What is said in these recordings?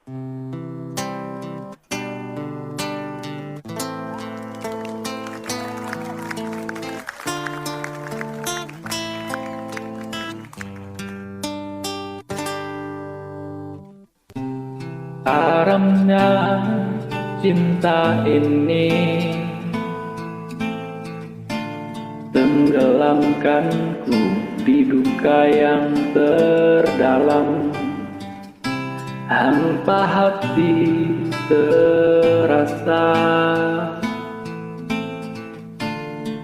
Karamnya cinta ini tenggelamkanku di duka yang terdalam. Hampa hati terasa,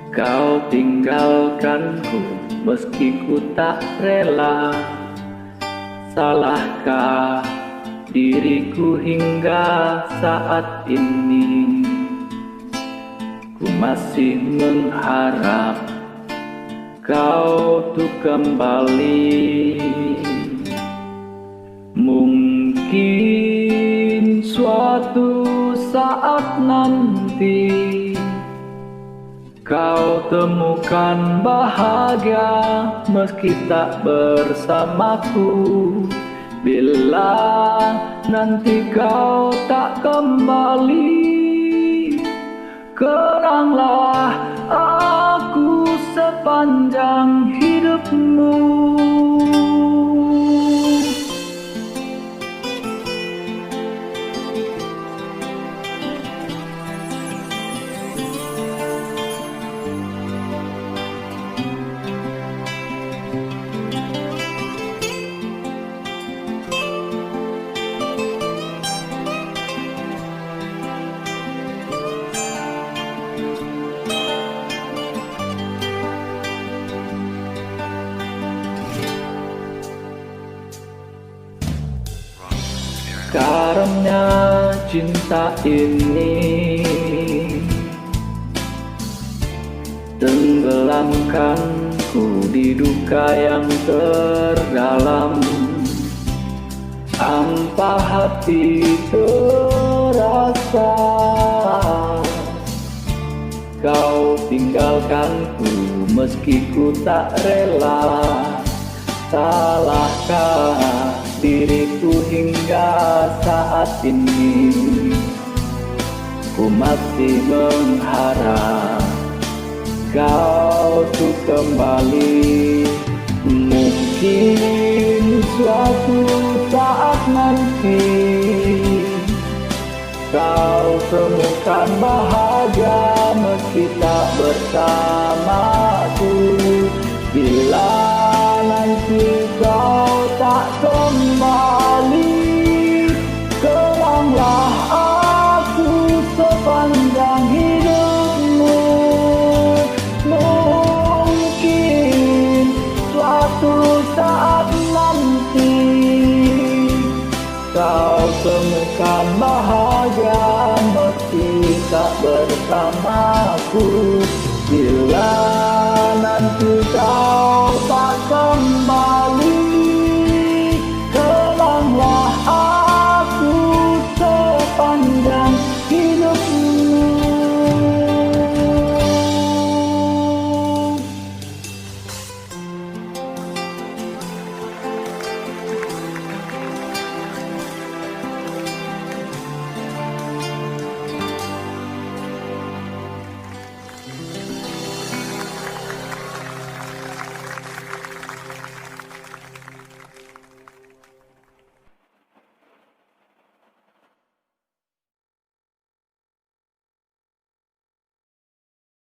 kau tinggalkanku meski ku tak rela. Salahkah diriku hingga saat ini? Ku masih mengharap kau tuh kembali. Mungkin suatu saat nanti kau temukan bahagia meski tak bersamaku. Bila nanti kau tak kembali, kenanglah aku sepanjang hidupmu. Karamnya cinta ini tenggelamkanku di duka yang terdalam. Hampa hati terasa, kau tinggalkanku meski ku tak rela. Salahkah diriku hingga saat ini? Ku masih mengharap kau tuh kembali. Mungkin suatu saat nanti kau temukan bahagia meski tak bersamaku. Bila nanti kau tak kembali, kenanglah aku sepanjang hidupmu. Mungkin suatu saat nanti kau temukan bahagia meski tak bersamaku. Bila nanti kau tak kembali,